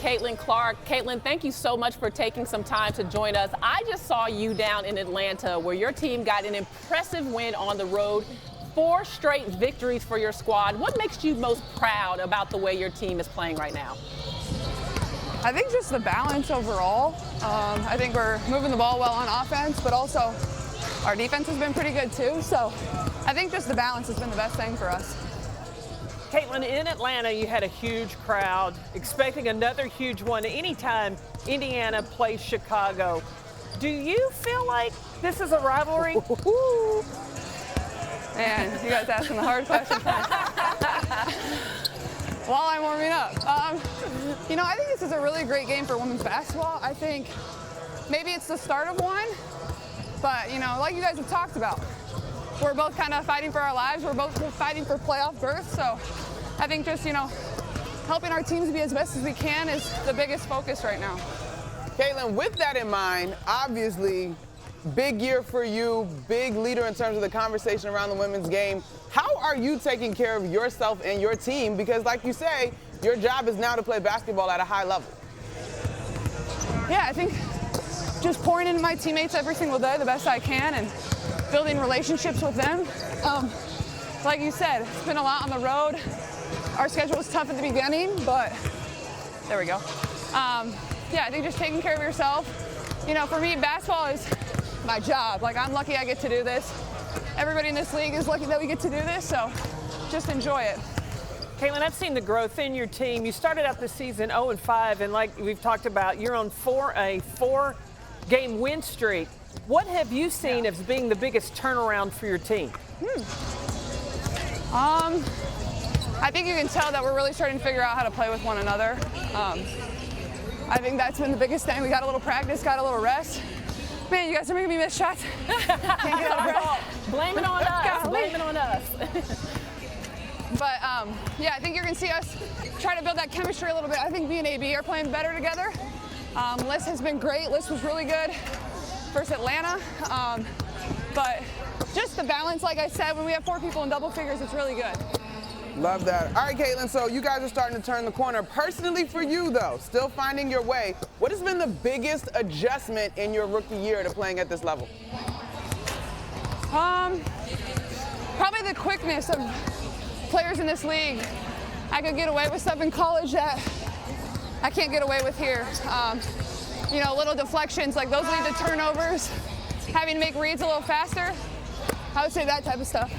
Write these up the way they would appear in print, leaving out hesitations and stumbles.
Caitlin Clark. Caitlin, thank you so much for taking some time to join us. I just saw you down in Atlanta where your team got an impressive win on the road. 4 straight victories for your squad. What makes you most proud about the way your team is playing right now? I think just the balance overall. I think we're moving the ball well on offense, but also our defense has been pretty good too. So I think just the balance has been the best thing for us. Caitlin, in Atlanta, you had a huge crowd, expecting another huge one anytime Indiana plays Chicago. Do you feel like this is a rivalry? Man, you guys asking the hard questions while I'm warming up. You know, I think this is a really great game for women's basketball. I think maybe it's the start of one, but, you know, like you guys have talked about, we're both kind of fighting for our lives. We're both fighting for playoff berths. So I think just, you know, helping our teams be as best as we can is the biggest focus right now. Caitlin, with that in mind, obviously, big year for you, big leader in terms of the conversation around the women's game. How are you taking care of yourself and your team? Because like you say, your job is now to play basketball at a high level. Yeah, I think just pouring into my teammates every single day the best I can and building relationships with them. Like you said, it's been a lot on the road. Our schedule was tough at the beginning, but there we go. Yeah, I think just taking care of yourself. You know, for me, basketball is my job. Like, I'm lucky I get to do this. Everybody in this league is lucky that we get to do this, so just enjoy it. Caitlin, I've seen the growth in your team. You started out the season 0-5, and like we've talked about, you're on a 4-game win streak. What have you seen as being the biggest turnaround for your team? I think you can tell that we're really starting to figure out how to play with one another. I think that's been the biggest thing. We got a little practice, got a little rest. Man, you guys are making me miss shots. Can't get out of breath. Blame it on us. Blame it on us. But yeah, I think you're gonna see us try to build that chemistry a little bit. I think me and AB are playing better together. Liz has been great. Liz was really good versus Atlanta. But just the balance, like I said, when we have 4 people in double figures, it's really good. Love that. All right, Caitlin, so you guys are starting to turn the corner. Personally for you, though, still finding your way, what has been the biggest adjustment in your rookie year to playing at this level? Probably the quickness of players in this league. I could get away with stuff in college that I can't get away with here. You know, little deflections, like those lead to turnovers, having to make reads a little faster. I would say that type of stuff.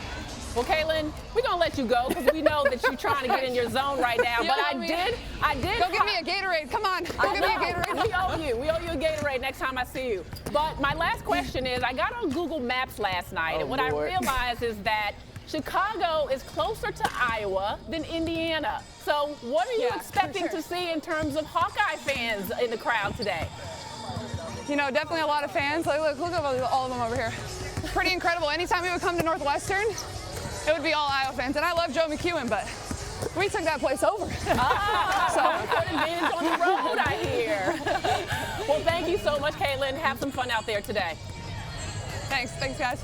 Well, Caitlin, we're going to let you go because we know that you're trying to get in your zone right now. But I did. Go give me a Gatorade. Come on. Go give me a Gatorade. We owe you a Gatorade next time I see you. But my last question is, I got on Google Maps last night, and what I realized is that Chicago is closer to Iowa than Indiana. So what are you expecting to see in terms of Hawkeye fans in the crowd today? You know, definitely a lot of fans. Like, look at all of them over here. Pretty incredible. Anytime we would come to Northwestern, it would be all Iowa fans. And I love Joe McEwen, but we took that place over. So good advantage on the road, I hear. Well, thank you so much, Caitlin. Have some fun out there today. Thanks, guys.